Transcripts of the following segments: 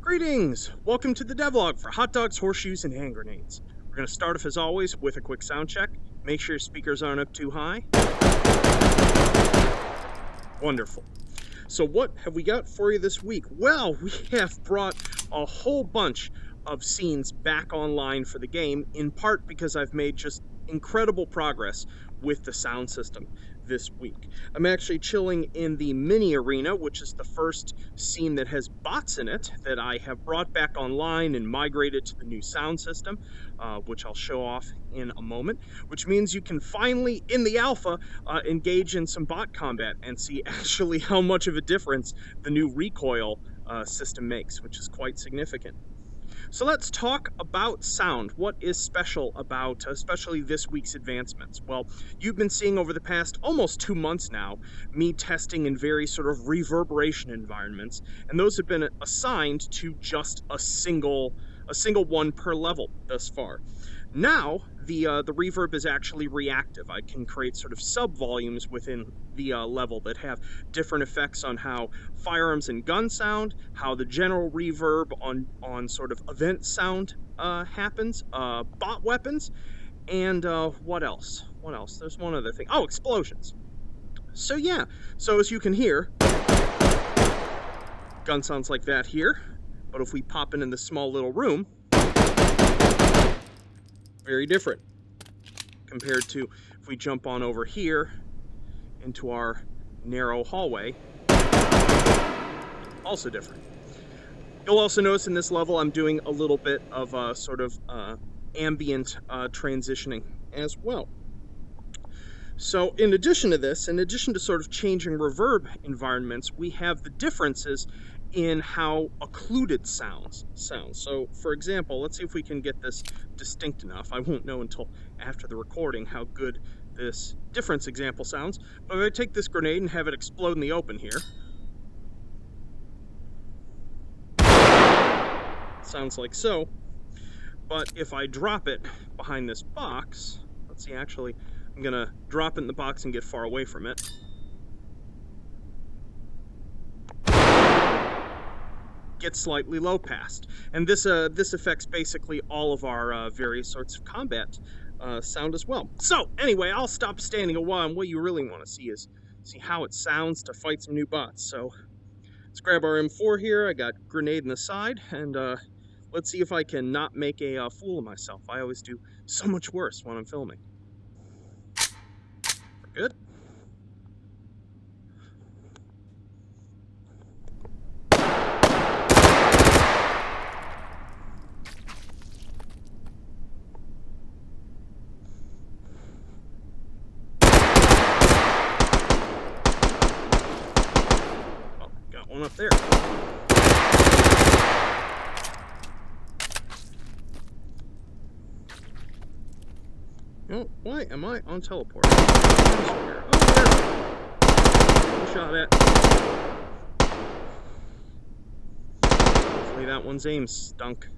Greetings! Welcome to the devlog for hot dogs, horseshoes, and hand grenades. We're going to start off as always with a quick sound check. Make sure your speakers aren't up too high. Wonderful. So what have we got for you this week? Well, we have brought a whole bunch of scenes back online for the game, in part because I've made just incredible progress with the sound system this week. I'm actually chilling in the mini arena, which is the first scene that has bots in it that I have brought back online and migrated to the new sound system, which I'll show off in a moment, which means you can finally, in the alpha, engage in some bot combat and see actually how much of a difference the new recoil system makes, which is quite significant. So let's talk about sound. What is special about especially this week's advancements? Well, you've been seeing over the past almost 2 months now me testing in various sort of reverberation environments, and those have been assigned to just a single one per level thus far. Now the reverb is actually reactive. I can create sort of sub-volumes within the level that have different effects on how firearms and gun sound, how the general reverb on sort of event sound happens, bot weapons, and what else? What else? There's one other thing. Oh, explosions. So yeah, so as you can hear, gun sounds like that here, but if we pop in this small little room, very different compared to if we jump on over here into our narrow hallway. Also different. You'll also notice in this level I'm doing a little bit of sort of ambient transitioning as well. So in addition to this, in addition to sort of changing reverb environments, we have the differences in how occluded sounds sound. So for example, let's see if we can get this distinct enough. I won't know until after the recording how good this difference example sounds, but if I take this grenade and have it explode in the open here, it sounds like so. But if I drop it behind this box, let's see, actually I'm gonna drop it in the box and get far away from it. Get slightly low passed, and this affects basically all of our various sorts of combat sound as well. So anyway, I'll stop standing a while, and what you really want to see is how it sounds to fight some new bots. So let's grab our M4 here. I got grenade in the side, and let's see if I can not make a fool of myself. I always do so much worse when I'm filming. We're good. One up there. Oh, why am I on teleport? Oh, there. Shot at. Hopefully that one's aim stunk.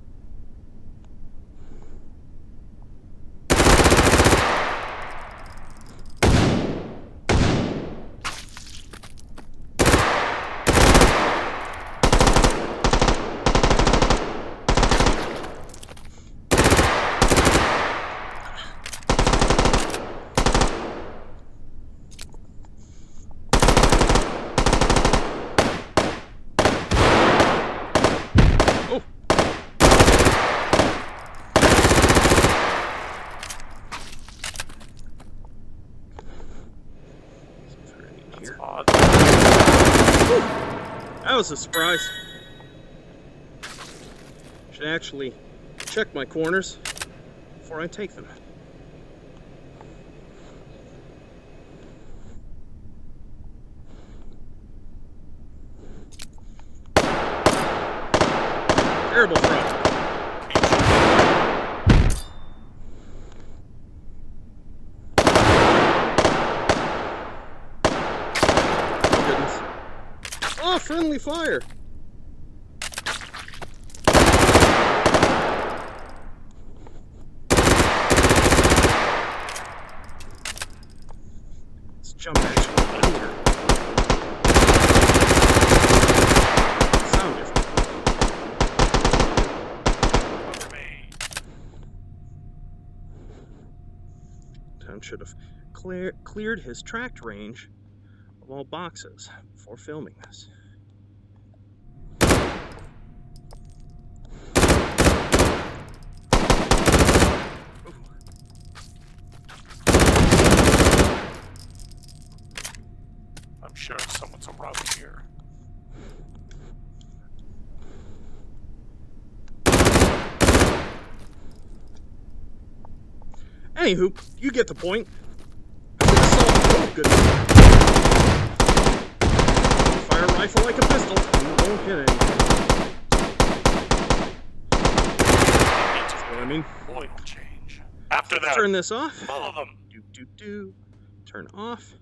That's odd. That was a surprise. Should actually check my corners before I take them. Terrible throw. Oh, friendly fire! Let's jump actually here. Sound different. dropdown should have cleared his tracked range of all boxes before filming this. Ooh. I'm sure someone's around here. Anywho, you get the point. Oh, good. Fire a rifle like a pistol. You won't hit anything. That's what I mean. Oil change. After that, Turn this off. follow them. Turn off.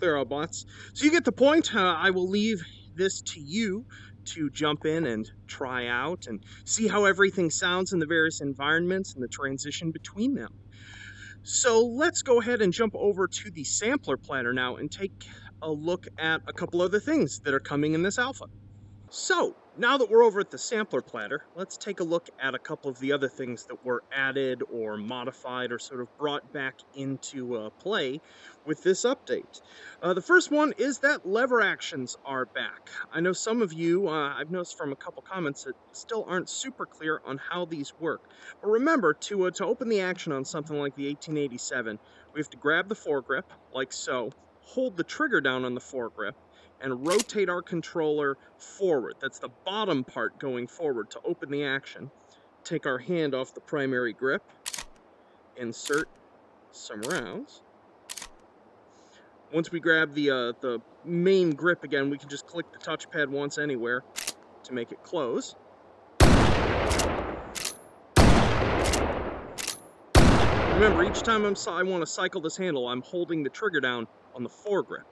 Clear all bots. So you get the point. I will leave this to you to jump in and try out and see how everything sounds in the various environments and the transition between them. So let's go ahead and jump over to the sampler planner now and take a look at a couple other things that are coming in this alpha. So now that we're over at the sampler platter, let's take a look at a couple of the other things that were added or modified or sort of brought back into play with this update. The first one is that lever actions are back. I know some of you, I've noticed from a couple comments that still aren't super clear on how these work. But remember, to open the action on something like the 1887, we have to grab the foregrip, like so, hold the trigger down on the foregrip, and rotate our controller forward. That's the bottom part going forward to open the action. Take our hand off the primary grip, insert some rounds. Once we grab the main grip again, we can just click the touchpad once anywhere to make it close. Remember, each time I want to cycle this handle, I'm holding the trigger down on the foregrip.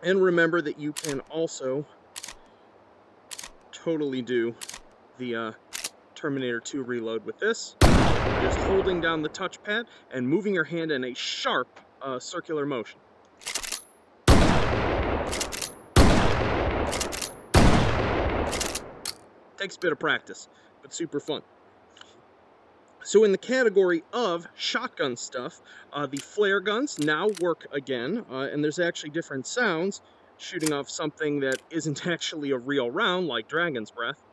And remember that you can also totally do the Terminator 2 reload with this. Just holding down the touchpad and moving your hand in a sharp circular motion. Takes a bit of practice, but super fun. So in the category of shotgun stuff, the flare guns now work again, and there's actually different sounds shooting off something that isn't actually a real round, like Dragon's Breath.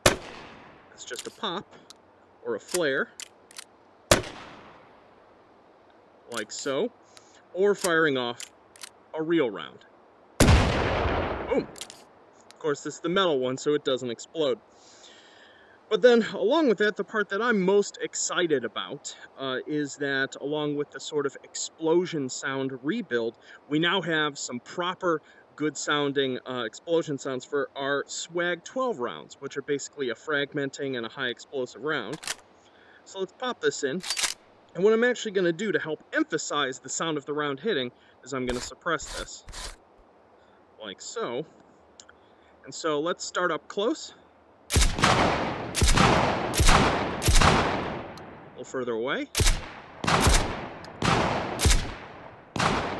It's just a pop, or a flare, like so, or firing off a real round. Boom! Of course, this is the metal one, so it doesn't explode. But then, along with that, the part that I'm most excited about is that, along with the sort of explosion sound rebuild, we now have some proper, good-sounding explosion sounds for our Swag 12 rounds, which are basically a fragmenting and a high-explosive round. So let's pop this in. And what I'm actually going to do to help emphasize the sound of the round hitting is I'm going to suppress this, like so. And so let's start up close. A little further away.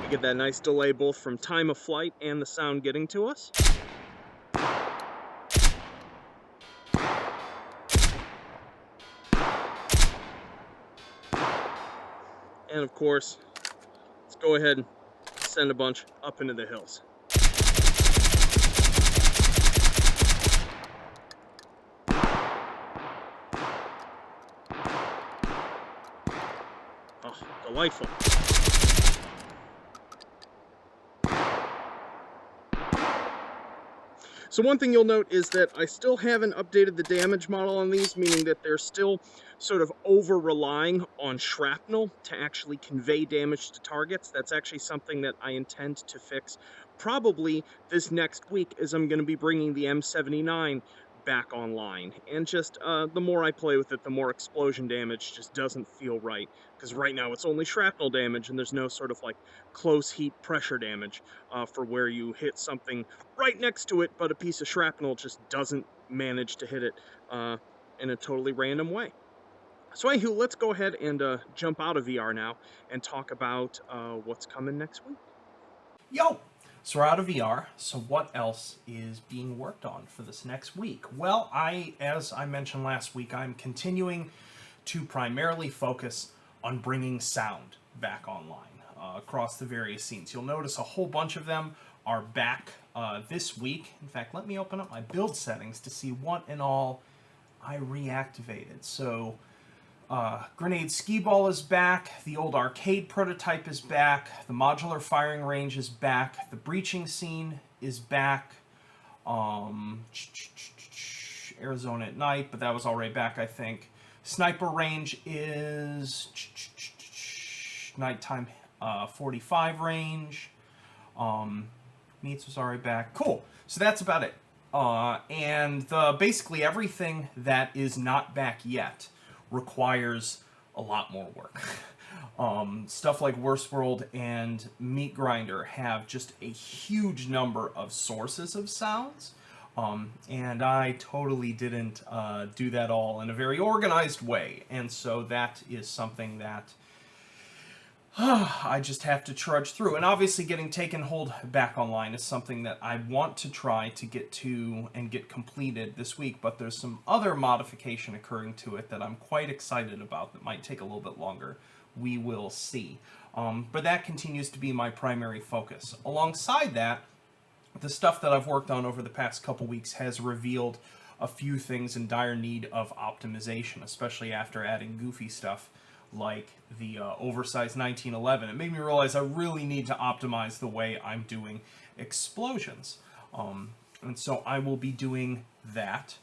You get that nice delay both from time of flight and the sound getting to us. And of course, let's go ahead and send a bunch up into the hills. Oh, delightful. So one thing you'll note is that I still haven't updated the damage model on these, meaning that they're still sort of over-relying on shrapnel to actually convey damage to targets. That's actually something that I intend to fix probably this next week, as I'm going to be bringing the M79 back online. And just the more I play with it, the more explosion damage just doesn't feel right. Because right now it's only shrapnel damage, and there's no sort of like close heat pressure damage for where you hit something right next to it, but a piece of shrapnel just doesn't manage to hit it in a totally random way. So anywho, let's go ahead and jump out of VR now and talk about what's coming next week. Yo! So we're out of VR, so what else is being worked on for this next week? Well, as I mentioned last week, I'm continuing to primarily focus on bringing sound back online across the various scenes. You'll notice a whole bunch of them are back this week. In fact, let me open up my build settings to see what and all I reactivated. So Grenade Ski Ball is back, the old arcade prototype is back, the modular firing range is back, the breaching scene is back, Arizona at Night, but that was already back, I think. Sniper range is nighttime 45 range. Meats was already back. Cool. So that's about it. And basically everything that is not back yet requires a lot more work. Stuff like Worst World and Meat Grinder have just a huge number of sources of sounds. And I totally didn't do that all in a very organized way. And so that is something that I just have to trudge through. And obviously getting Taken Hold back online is something that I want to try to get to and get completed this week, but there's some other modification occurring to it that I'm quite excited about that might take a little bit longer. We will see. But that continues to be my primary focus. Alongside that, the stuff that I've worked on over the past couple weeks has revealed a few things in dire need of optimization, especially after adding goofy stuff like the oversized 1911. It made me realize I really need to optimize the way I'm doing explosions. And so I will be doing that,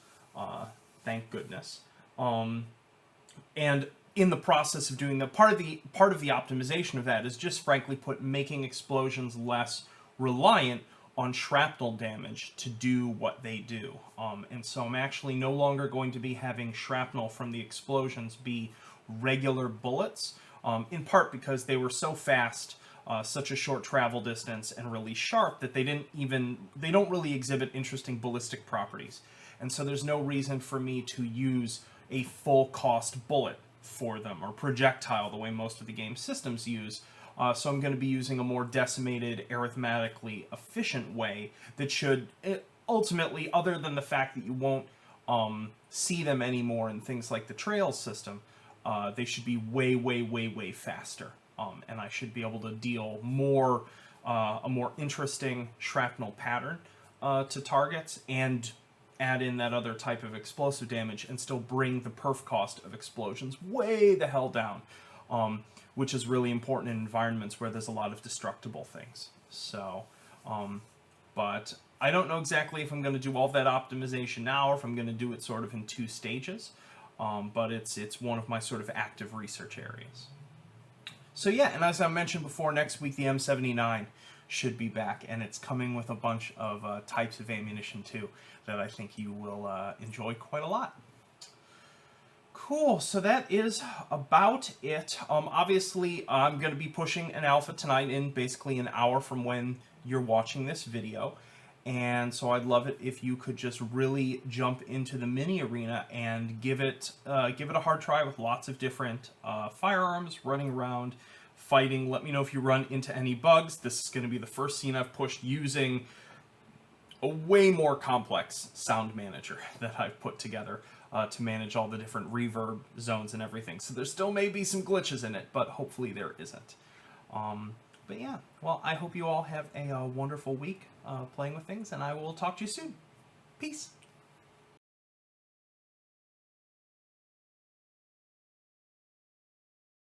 thank goodness. And in the process of doing that, part of the optimization of that is just frankly making explosions less reliant on shrapnel damage to do what they do. And so I'm actually no longer going to be having shrapnel from the explosions be regular bullets, in part because they were so fast, such a short travel distance, and really sharp that they don't really exhibit interesting ballistic properties. And so there's no reason for me to use a full cost bullet for them, or projectile the way most of the game systems use. So I'm going to be using a more decimated, arithmetically efficient way that should ultimately, other than the fact that you won't see them anymore in things like the Trails system, they should be way, way, way, way faster. And I should be able to deal a more interesting shrapnel pattern to targets and add in that other type of explosive damage and still bring the perf cost of explosions way the hell down. Which is really important in environments where there's a lot of destructible things. So, but I don't know exactly if I'm going to do all that optimization now or if I'm going to do it sort of in 2 stages. But it's one of my sort of active research areas. So yeah, and as I mentioned before, next week the M79 should be back, and it's coming with a bunch of types of ammunition too that I think you will enjoy quite a lot. Cool, so that is about it. Obviously, I'm going to be pushing an alpha tonight in basically an hour from when you're watching this video. And so I'd love it if you could just really jump into the mini arena and give it a hard try with lots of different firearms, running around, fighting. Let me know if you run into any bugs. This is going to be the first scene I've pushed using a way more complex sound manager that I've put together to manage all the different reverb zones and everything. So there still may be some glitches in it, but hopefully there isn't. But yeah, well, I hope you all have a wonderful week playing with things, and I will talk to you soon. Peace.